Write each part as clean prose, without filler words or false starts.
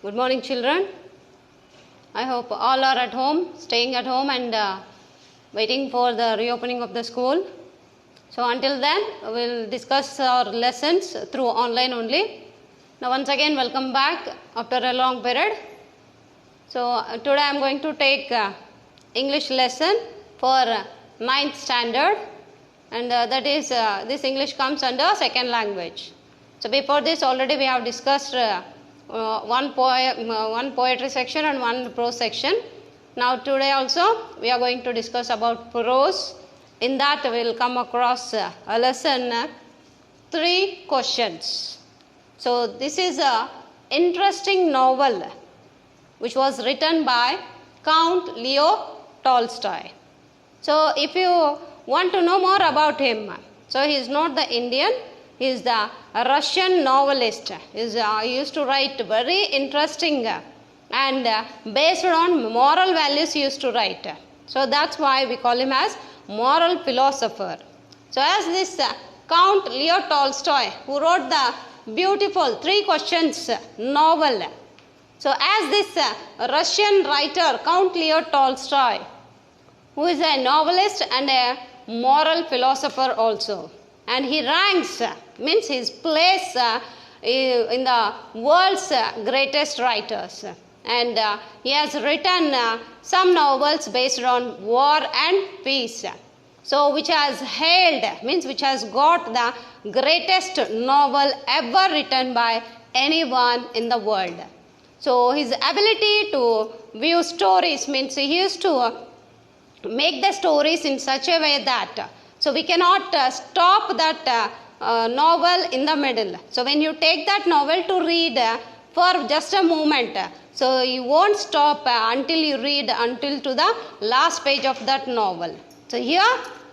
Good morning, children. I hope all are at home, staying at home and waiting for the reopening of the school. So until then, we'll discuss our lessons through online only. Now once again, welcome back after a long period. So today I'm going to take English lesson for 9th standard, and that is this English comes under second language. So before this already we have discussed one poetry section and one prose section. Now today also we are going to discuss about prose. In that we will come across a lesson 3 questions. So this is a interesting novel which was written by Count Leo Tolstoy. So if you want to know more about him, so he is not the Indian, he is the Russian novelist. He used to write very interesting and based on moral values he used to write. So that's why we call him as moral philosopher. So as this Count Leo Tolstoy, who wrote the beautiful 3 questions novel. So as this Russian writer Count Leo Tolstoy, who is a novelist and a moral philosopher also, and he ranks, means his place in the world's greatest writers, and he has written some novels based on war and peace, so which has hailed, means which has got the greatest novel ever written by anyone in the world. So his ability to view stories, means he used to make the stories in such a way that so we cannot stop that novel in the middle. So when you take that novel to read for just a moment, so you won't stop until you read until to the last page of that novel. So here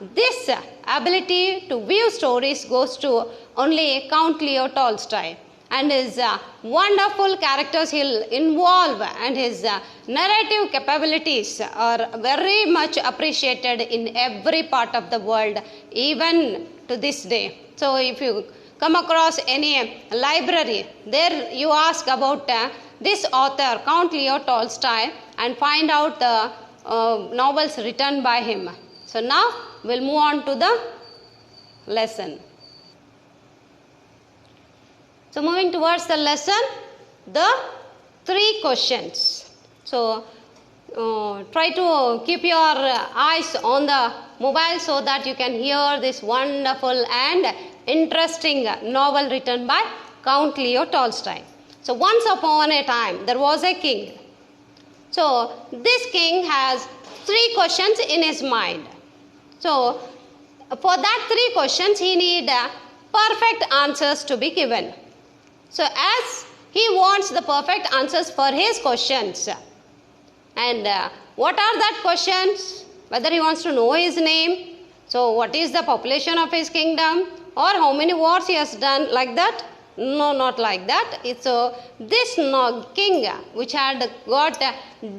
this ability to view stories goes to only Count Leo Tolstoy, and his wonderful characters he'll involve, and his narrative capabilities are very much appreciated in every part of the world, even to this day. So if you come across any library, there you ask about this author Count Leo Tolstoy and find out the novels written by him. So now we'll move on to the lesson. So moving towards the lesson, the 3 questions. So try to keep your eyes on the mobile so that you can hear this wonderful and interesting novel written by Count Leo Tolstoy. So once upon a time there was a king. So this king has 3 questions in his mind. So for that 3 questions he need perfect answers to be given. So as he wants the perfect answers for his questions, and what are that questions? Whether he wants to know his name, so what is the population of his kingdom, or how many wars he has done, like that? No, not like that. It's this king which had got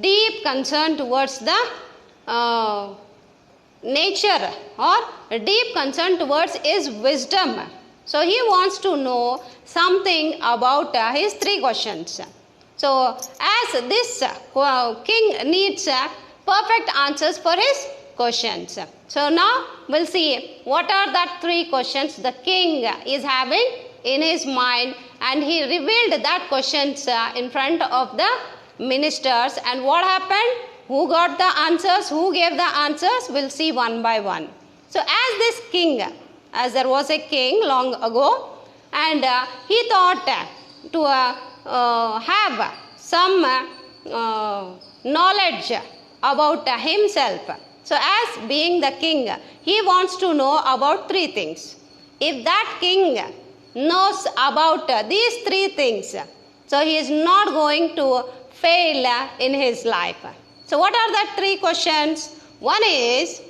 deep concern towards the nature, or deep concern towards his wisdom. So he wants to know something about his 3 questions. So as this king needs perfect answers for his questions. So now we'll see what are that 3 questions the king is having in his mind, and he revealed that questions in front of the ministers, and what happened, who got the answers, who gave the answers, we'll see one by one. So as this king, as there was a king long ago, and he thought to have some knowledge about himself. So as being the king, he wants to know about 3 things. If that king knows about these 3 things, so he is not going to fail in his life. So what are the 3 questions? One is,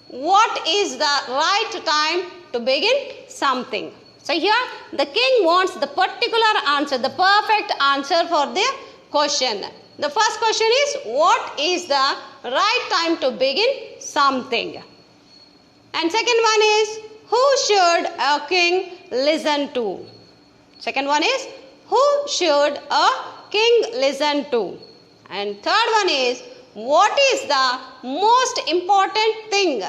what is the right time to begin something? So here the king wants the particular answer, the perfect answer for the question. The first question is, what is the right time to begin something? And second one is, who should a king listen to? Second one is, who should a king listen to? And third one is, what is the most important thing?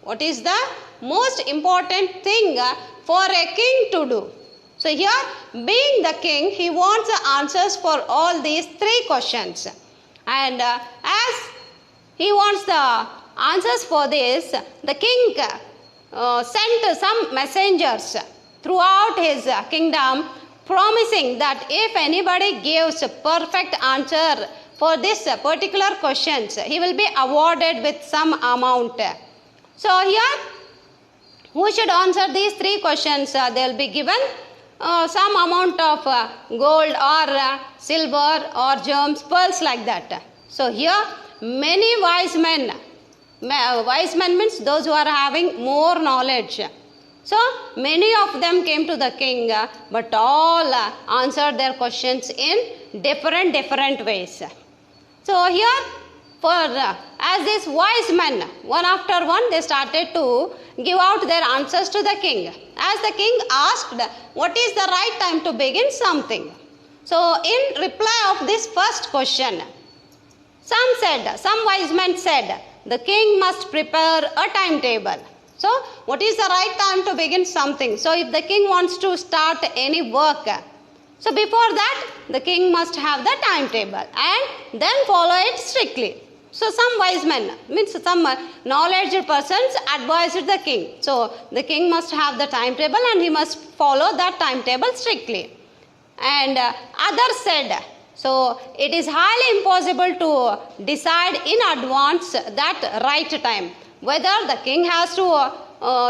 What is the most important thing for a king to do? So here, being the king, he wants the answers for all these three questions. And as he wants the answers for this, the king sent some messengers throughout his kingdom, promising that if anybody gives a perfect answer for this particular questions, he will be awarded with some amount. So here, who should answer these three questions? They will be given some amount of gold or silver or gems, pearls, like that. So here, many wise men means those who are having more knowledge. So many of them came to the king, but all answered their questions in different ways. So here, as these wise men, one after one, they started to give out their answers to the king. As the king asked, what is the right time to begin something? So in reply of this first question, some wise men said, the king must prepare a timetable. So what is the right time to begin something? So if the king wants to start any work, so before that, the king must have the timetable and then follow it strictly. So some wise men, means some knowledgeable persons, advised the king. So the king must have the timetable and he must follow that timetable strictly. And others said, so it is highly impossible to decide in advance that right time, whether the king has to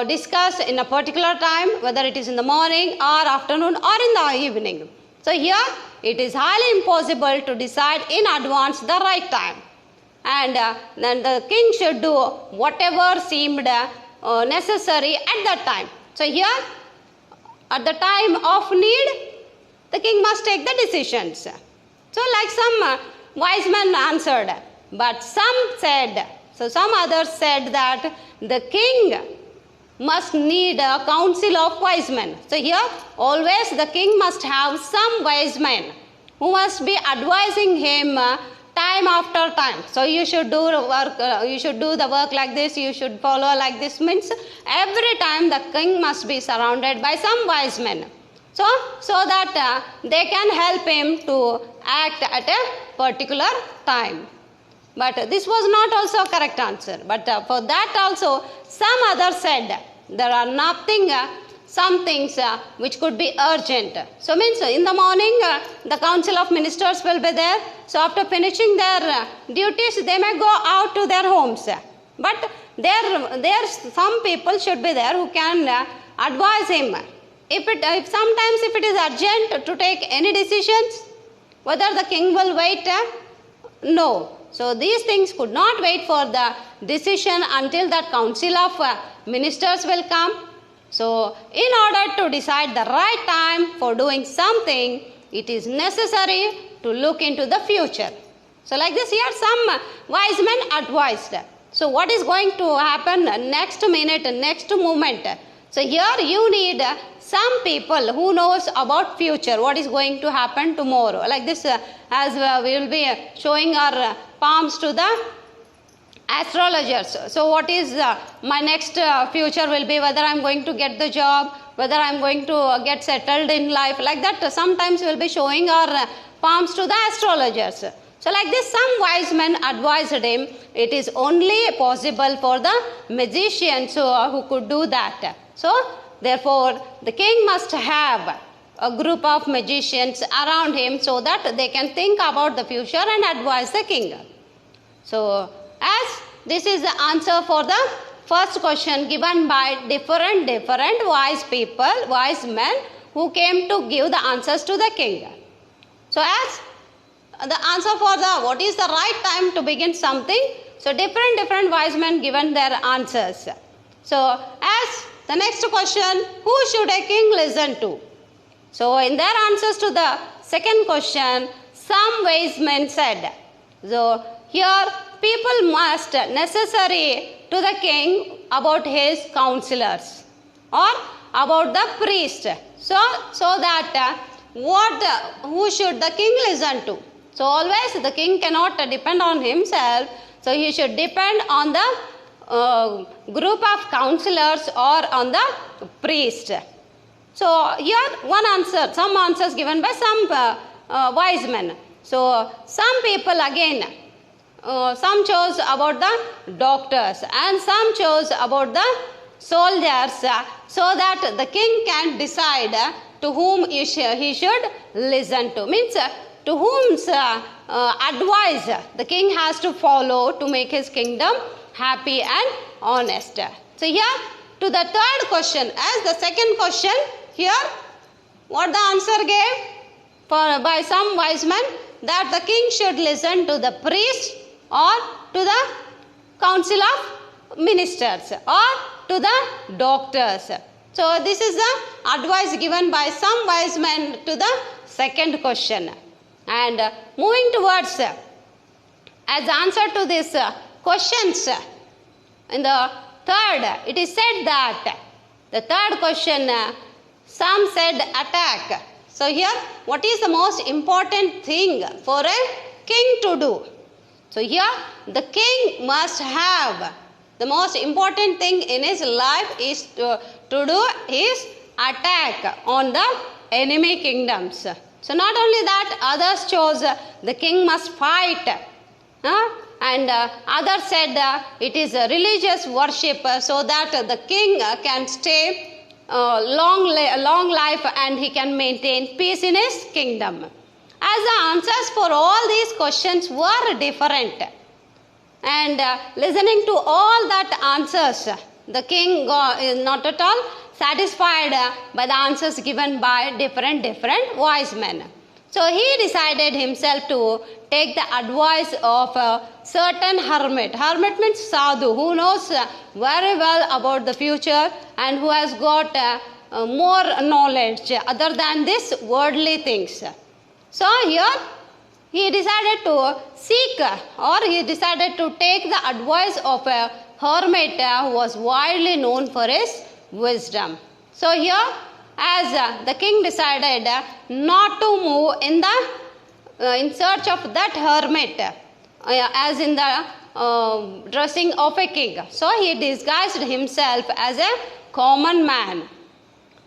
discuss in a particular time, whether it is in the morning or afternoon or in the evening. So here it is highly impossible to decide in advance the right time. And then the king should do whatever seemed necessary at that time. So here, at the time of need, the king must take the decisions. So like some wise men answered, but some others said that the king must need a council of wise men. So here, always the king must have some wise men who must be advising him time after time. So you should do the work like this, you should follow like this. Means every time the king must be surrounded by some wise men. So that they can help him to act at a particular time. But this was not also a correct answer. But for that also, some others said there are some things which could be urgent. So means in the morning, the council of ministers will be there. So after finishing their duties, they may go out to their homes. But there some people should be there who can advise him. If it is urgent to take any decisions, whether the king will wait, no. So these things could not wait for the decision until that council of ministers will come. So in order to decide the right time for doing something, it is necessary to look into the future. So like this here, some wise men advised. So what is going to happen next minute, next moment? So here you need some people who knows about future, what is going to happen tomorrow. Like this, as we will be showing our palms to the astrologers. So what is my next future will be, whether I am going to get the job, whether I am going to get settled in life. Like that, sometimes we will be showing our palms to the astrologers. So like this, some wise men advised him, it is only possible for the magicians who could do that. So therefore, the king must have a group of magicians around him so that they can think about the future and advise the king. So, as this is the answer for the first question given by different wise men who came to give the answers to the king. So, as the answer for the what is the right time to begin something, so different wise men given their answers. So, as the next question, who should a king listen to? So, in their answers to the second question, some wise men said, so here people must necessary to the king about his counselors or about the priest. So that who should the king listen to? So always the king cannot depend on himself. So he should depend on the group of counselors or on the priest. So here one answer, some answers given by some wise men. So some people again, some chose about the doctors and some chose about the soldiers, so that the king can decide to whom he should listen to. Means to whom's advice the king has to follow to make his kingdom happy and honest. So here to the third question, as the second question, here what the answer gave by some wise men, that the king should listen to the priest or to the council of ministers or to the doctors. So this is the advice given by some wise men to the second question. And moving towards as answer to these questions, in the third, it is said that the third question, some said attack. So here, what is the most important thing for a king to do? So here, the king must have, the most important thing in his life is to do is attack on the enemy kingdoms. So not only that, others chose the king must fight. And others said it is a religious worship, so that the king can stay long life and he can maintain peace in his kingdom. As the answers for all these questions were different, and listening to all that answers, the king is not at all satisfied by the answers given by different wise men. So he decided himself to take the advice of a certain hermit. Hermit means sadhu, who knows very well about the future and who has got more knowledge other than this worldly things. So here he decided to seek, or he decided to take the advice of a hermit who was widely known for his wisdom. So here, as the king decided not to move in search of that hermit, as in the dressing of a king. So he disguised himself as a common man.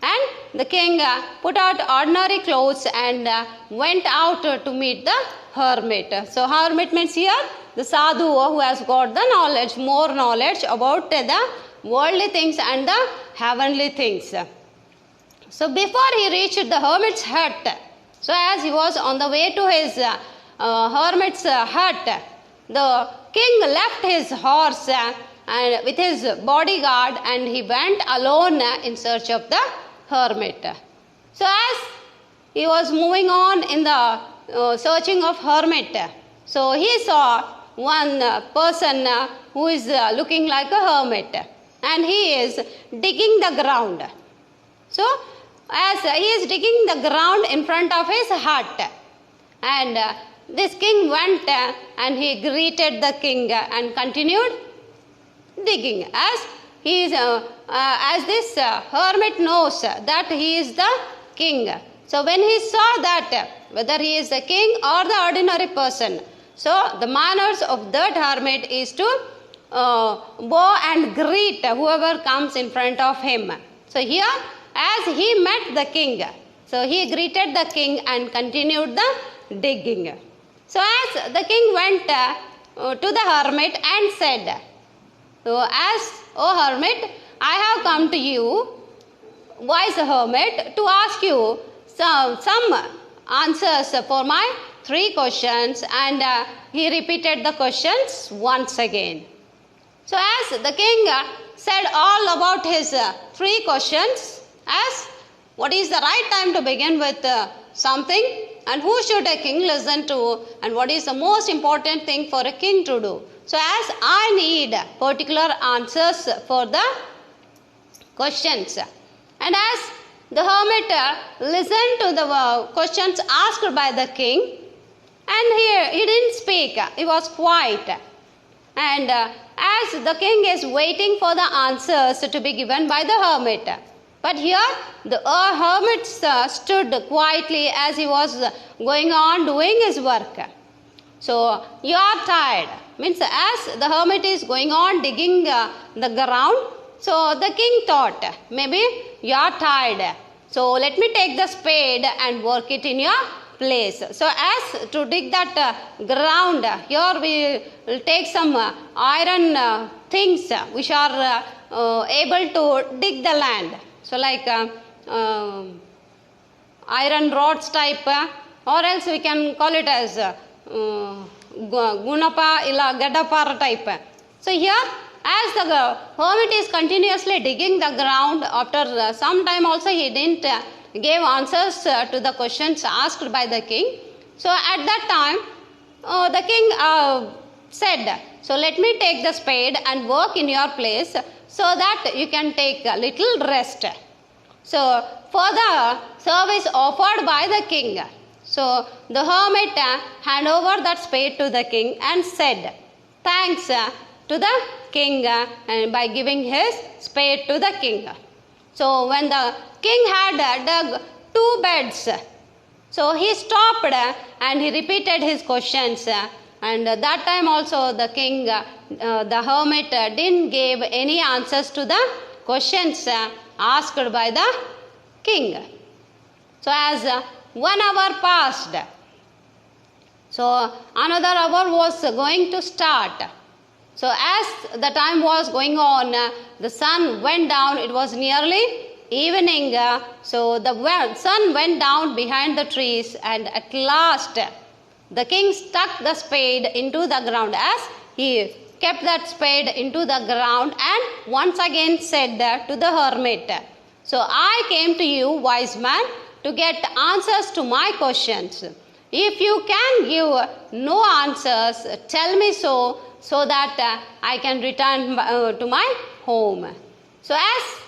And the king put out ordinary clothes and went out to meet the hermit. So hermit means here the sadhu who has got the knowledge, more knowledge about the worldly things and the heavenly things. So before he reached the hermit's hut, so as he was on the way to his hermit's hut, the king left his horse and with his bodyguard, and he went alone in search of the hermit. So as he was moving on in the searching of hermit, so he saw one person who is looking like a hermit, and he is digging the ground. So as he is digging the ground in front of his hut, and this king went and he greeted the king and continued digging, as he is as this hermit knows that he is the king. So when he saw that whether he is the king or the ordinary person, so the manners of that hermit is to bow and greet whoever comes in front of him. So here, as he met the king, so he greeted the king and continued the digging. So as the king went to the hermit and said, so as, O hermit, I have come to you, wise hermit, to ask you some answers for my 3 questions. And he repeated the questions once again. So as the king said all about his 3 questions, as what is the right time to begin with something, and who should a king listen to, and what is the most important thing for a king to do. So as I need particular answers for the questions, and as the hermit listened to the questions asked by the king, and here he didn't speak, he was quiet. And as the king is waiting for the answers to be given by the hermit, But here the hermit stood quietly as he was going on doing his work. So you are tired, means as the hermit is going on digging the ground, so the king thought, maybe you are tired, so let me take the spade and work it in your place. So as to dig that ground, here we will take some iron things which are able to dig the land. So like iron rods type, or else we can call it as gunapa illa gaddapara type. So here as the hermit is continuously digging the ground, after some time also he didn't give answers to the questions asked by the king. So at that time the king said, so let me take the spade and work in your place so that you can take a little rest. So for the service offered by the king, so the hermit hand over that spade to the king and said thanks to the king and by giving his spade to the king. So when the king had dug 2 beds, so he stopped and he repeated his questions, and that time also the king, the hermit didn't give any answers to the questions asked by the king. So as 1 hour passed, so another hour was going to start. So as the time was going on, the sun went down. It was nearly evening. So the sun went down behind the trees, and at last the king stuck the spade into the ground. As he kept that spade into the ground and once again said to the hermit, so I came to you, wise man, to get answers to my questions. If you can give no answers, tell me so that I can return to my home. So as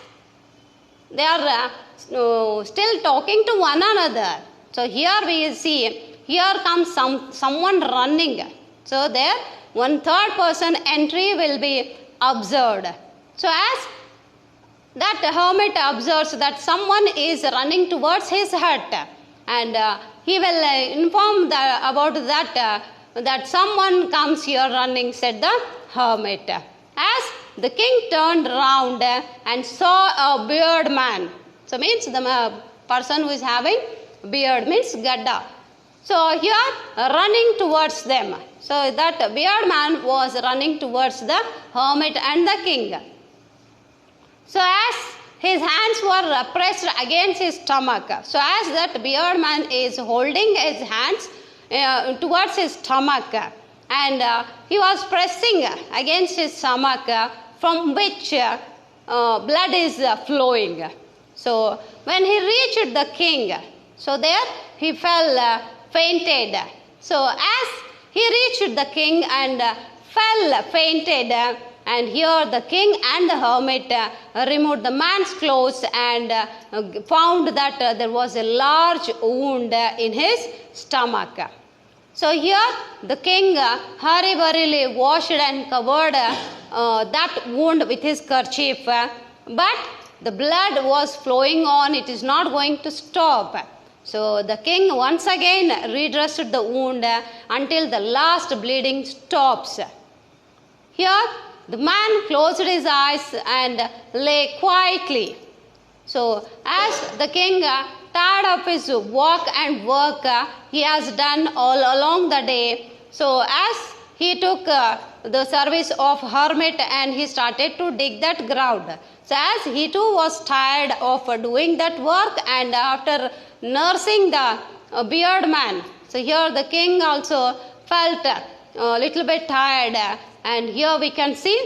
they are still talking to one another, so here we see, here comes someone running. So there 1/3 person entry will be observed. So as that hermit observes that someone is running towards his hut, and he will inform about that someone comes here running, said the hermit. As the king turned round and saw a beard man, so means the person who is having beard, means gadda. So here running towards them. So that beard man was running towards the hermit and the king. So as his hands were pressed against his stomach, so as that beard man is holding his hands towards his stomach, and he was pressing against his stomach, from which blood is flowing. So when he reached the king, so there he fell fainted. So as he reached the king and fell fainted, and here the king and the hermit removed the man's clothes and found that there was a large wound in his stomach. So here the king hurriedly washed and covered that wound with his kerchief, but the blood was flowing on, it is not going to stop. So the king once again redressed the wound until the last bleeding stops. Here the man closed his eyes and lay quietly. So as the king, tired of his walk and work he has done all along the day, so as he took the service of hermit and he started to dig that ground. So as he too was tired of doing that work, and after nursing the beard man, so here the king also felt a little bit tired, and here we can see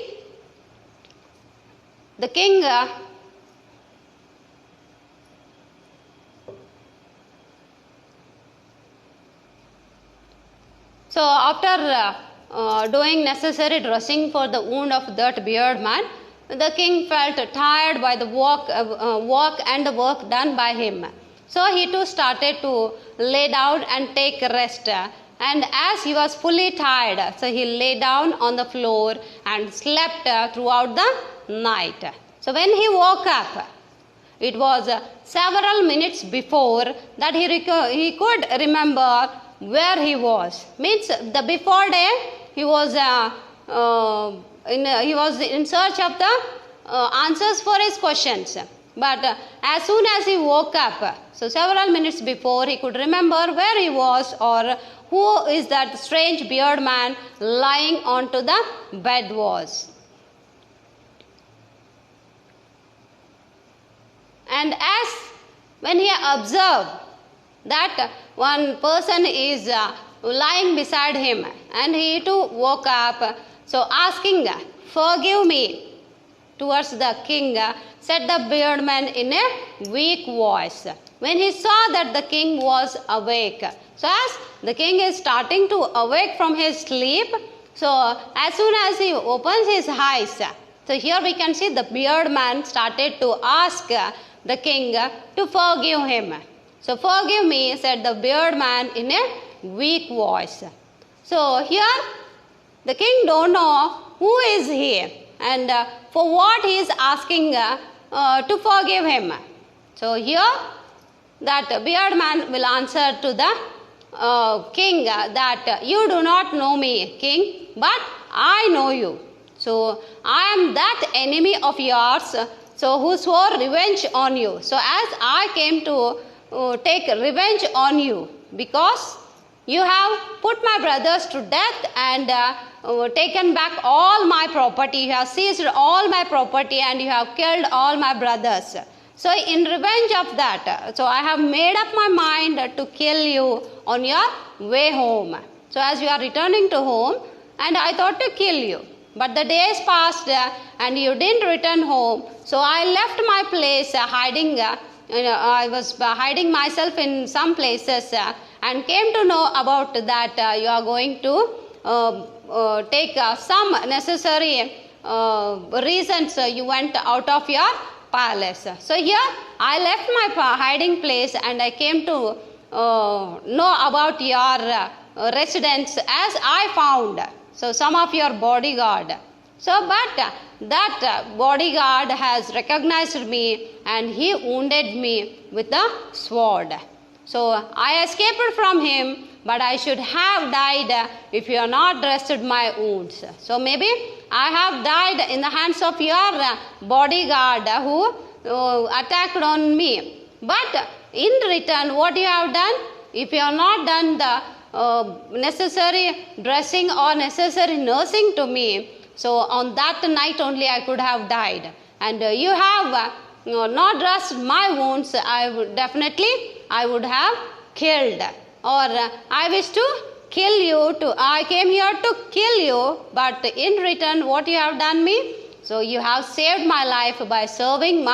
the king so after doing necessary dressing for the wound of that beard man, the king felt tired by the walk and the work done by him. So he too started to lay down and take rest. And as he was fully tired, so he lay down on the floor and slept throughout the night. So when he woke up, It was several minutes before that he could remember where he was. Means the before day he was in search of the answers for his questions. But as soon as he woke up, so several minutes before, he could remember where he was or who is that strange beard man lying onto the bed was. And as when he observed that one person is lying beside him, and he too woke up, so asking, "Forgive me," towards the king, said the beard man in a weak voice. When he saw that the king was awake, so as the king is starting to awake from his sleep, so as soon as he opens his eyes, so here we can see the beard man started to ask the king to forgive him. So, "Forgive me," said the beard man in a weak voice. So here the king don't know who is he and for what he is asking to forgive him. So here that beard man will answer to the king that, "You do not know me, king, but I know you. So I am that enemy of yours, so who swore revenge on you. So as I came to take revenge on you, because you have put my brothers to death and taken back all my property. You have seized all my property and you have killed all my brothers. So in revenge of that, so I have made up my mind to kill you on your way home. So as you are returning to home, and I thought to kill you. But the days passed and you didn't return home. So I left my place hiding. I was hiding myself in some places and came to know about that you are going to take some necessary reasons you went out of your palace. So here I left my hiding place and I came to know about your residence as I found. So some of your bodyguard. So but that bodyguard has recognized me and he wounded me with a sword. So I escaped from him, but I should have died if you have not dressed my wounds. So maybe I have died in the hands of your bodyguard who attacked on me. But in return, what you have done? If you have not done the necessary dressing or necessary nursing to me, so on that night only I could have died. And you have not dressed my wounds, I would have killed. Or I wish to kill you, I came here to kill you, but in return what you have done me? So you have saved my life by serving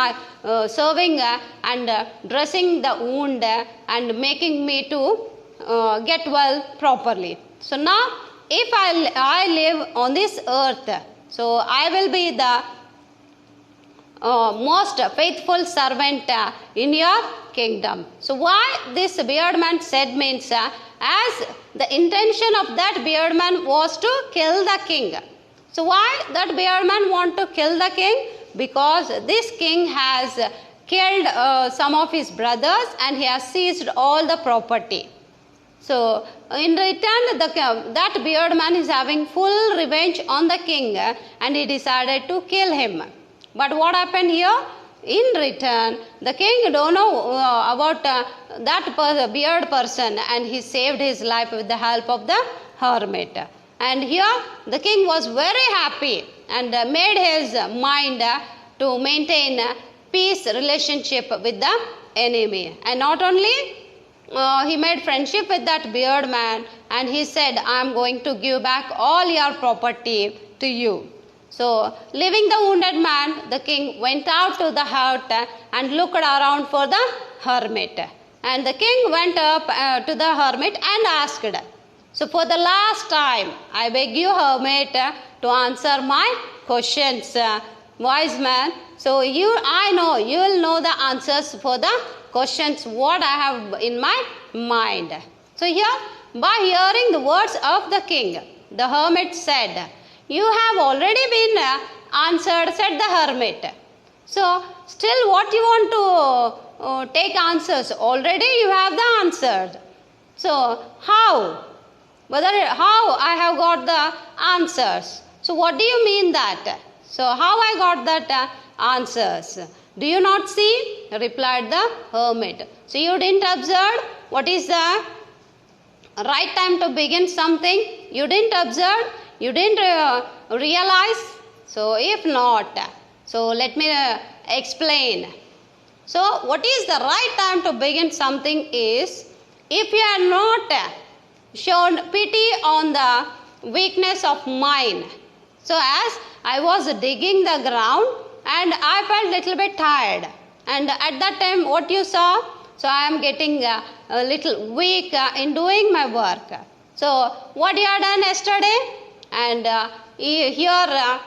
and dressing the wound and making me to get well properly. So now if I live on this earth, so I will be the most faithful servant in your kingdom. So why this beard man said means as the intention of that beard man was to kill the king. So why that beard man want to kill the king? Because this king has killed some of his brothers and he has seized all the property. So in return that beard man is having full revenge on the king and he decided to kill him. But what happened here? In return, the king don't know about that beard person and he saved his life with the help of the hermit. And here the king was very happy and made his mind to maintain peace relationship with the enemy. And not only he made friendship with that beard man and he said, "I am going to give back all your property to you." So, leaving the wounded man, the king went out to the hut and looked around for the hermit. And the king went up to the hermit and asked, "So, for the last time, I beg you, hermit, to answer my questions, wise man. So, I know you will know the answers for the questions what I have in my mind." So, here, by hearing the words of the king, the hermit said, "You have already been answered," said the hermit. So still what you want to take answers? Already you have the answers. So how? How I have got the answers? So what do you mean that? So how I got that answers? Do you not see? Replied the hermit. So you didn't observe what is the right time to begin something? You didn't observe? You didn't realize? So if not, so let me explain. So what is the right time to begin something is, if you are not shown pity on the weakness of mine. So as I was digging the ground and I felt little bit tired, and at that time what you saw? So I am getting a little weak in doing my work. So what you have done yesterday? And here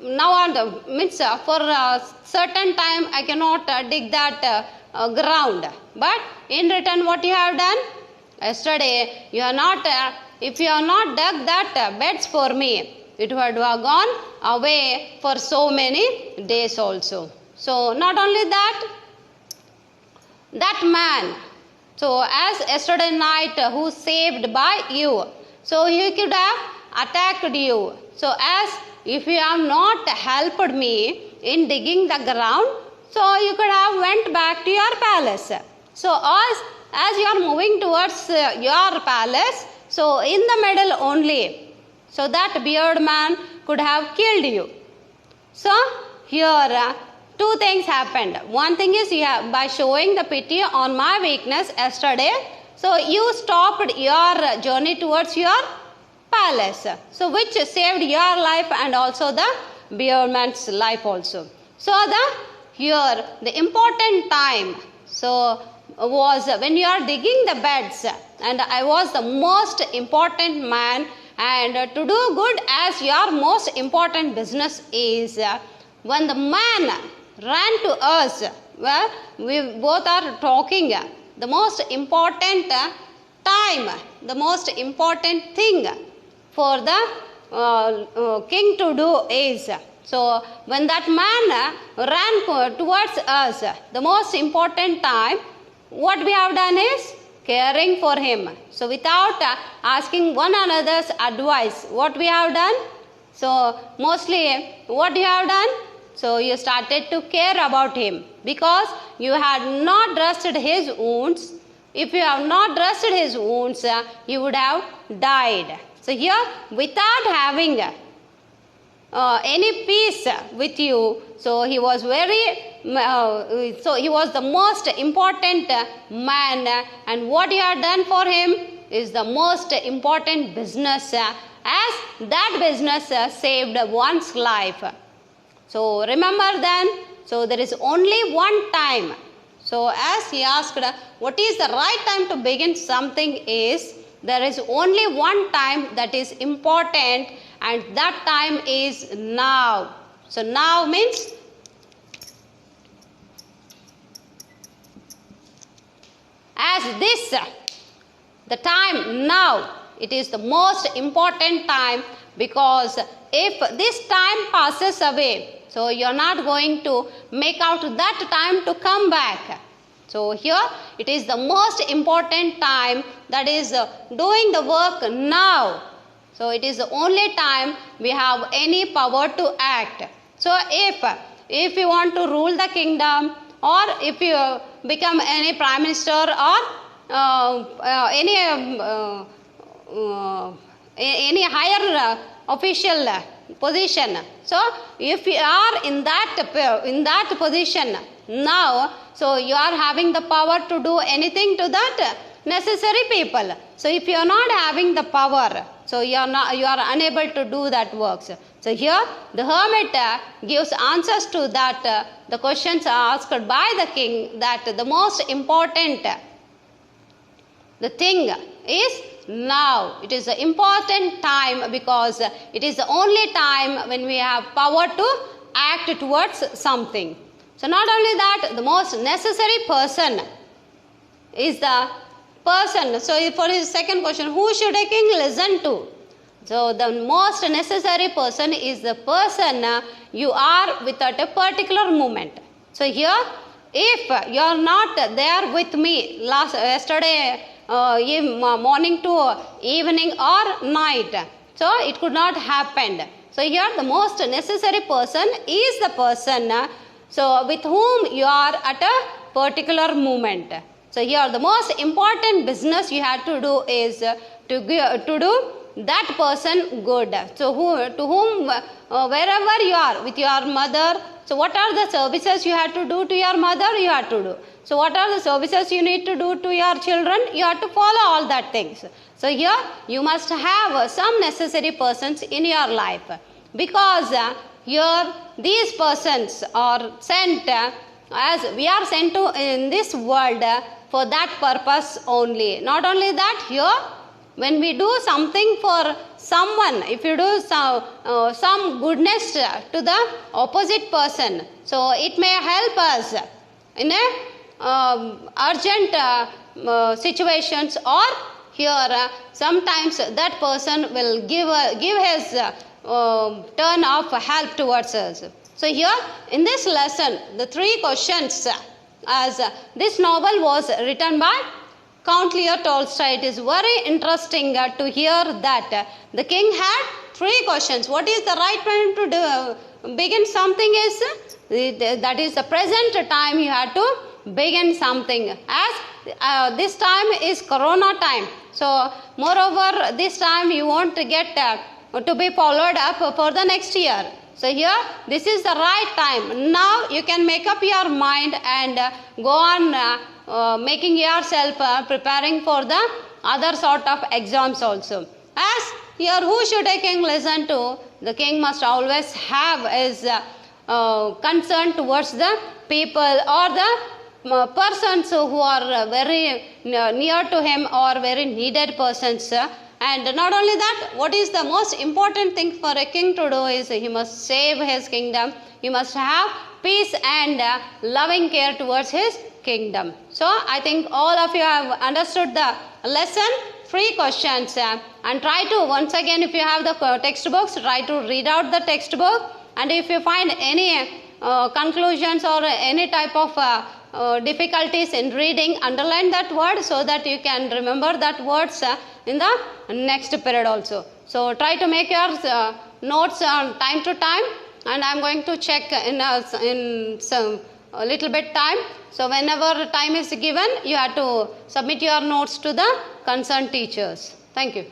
now on the means for a certain time I cannot dig that ground. But in return what you have done? Yesterday you are not, if you have not dug that beds for me, it would have gone away for so many days also. So not only that, that man, so as yesterday night who saved by you, so he could have attacked you. So as if you have not helped me in digging the ground, so you could have went back to your palace. So as you are moving towards your palace, so in the middle only, so that beard man could have killed you. So here two things happened. One thing is, by showing the pity on my weakness yesterday, so you stopped your journey towards your palace, so which saved your life and also the beard man's life also. So here the important time so was when you are digging the beds, and I was the most important man, and to do good as your most important business is, when the man ran to us, where we both are talking, the most important time, the most important thing for the king to do is, so when that man ran towards us, the most important time, what we have done is caring for him. So without asking one another's advice, what we have done? So mostly what you have done? So you started to care about him, because you had not dressed his wounds. If you have not dressed his wounds, he would have died. So here, without having any peace with you, so he was so he was the most important man, and what you have done for him is the most important business, as that business saved one's life. So remember then, so there is only one time. So as he asked, what is the right time to begin something is, there is only one time that is important, and that time is now. So now means as this, the time now, it is the most important time, because if this time passes away, so you are not going to make out that time to come back. So here it is the most important time, that is doing the work now. So it is the only time we have any power to act. So if you want to rule the kingdom, or if you become any prime minister, or any higher official position, so if you are in that position now, so you are having the power to do anything to that necessary people. So if you are not having the power, so you are unable to do that works. So here the hermit gives answers to that the questions asked by the king, that the most important the thing is now. It is the important time, because it is the only time when we have power to act towards something. So not only that, the most necessary person is the person. So for his second question, who should a king listen to? So the most necessary person is the person you are without a particular moment. So here, if you are not there with me yesterday morning to evening or night, so it could not happen. So here the most necessary person is the person so with whom you are at a particular moment. So here the most important business you have to do is to do that person good. So to whom wherever you are with your mother, so what are the services you have to do to your mother? You have to do. So what are the services you need to do to your children? You have to follow all that things. So here you must have some necessary persons in your life, because here these persons are sent as we are sent to in this world for that purpose only. Not only that, here when we do something for someone, if you do some goodness to the opposite person, so it may help us in a urgent situations, or here sometimes that person will give his turn of help towards us. So here in this lesson, the 3 questions, as this novel was written by Count Leo Tolstoy. It is very interesting to hear that the king had 3 questions. What is the right time to begin something is, that is the present time you have to begin something, as this time is corona time. So moreover this time you won't get to be followed up for the next year. So here this is the right time. Now you can make up your mind and go on making yourself preparing for the other sort of exams also. As here, who should a king listen to? The king must always have his concern towards the people or the persons who are very near to him or very needed persons. And not only that, what is the most important thing for a king to do is he must save his kingdom. He must have peace and loving care towards his kingdom. So I think all of you have understood the lesson. 3 questions and try to, once again, if you have the textbooks, try to read out the textbook, and if you find any conclusions or any type of difficulties in reading, underline that word so that you can remember that words in the next period also. So try to make your notes time to time, and I am going to check in some a little bit time. So whenever time is given, you have to submit your notes to the concerned teachers. Thank you.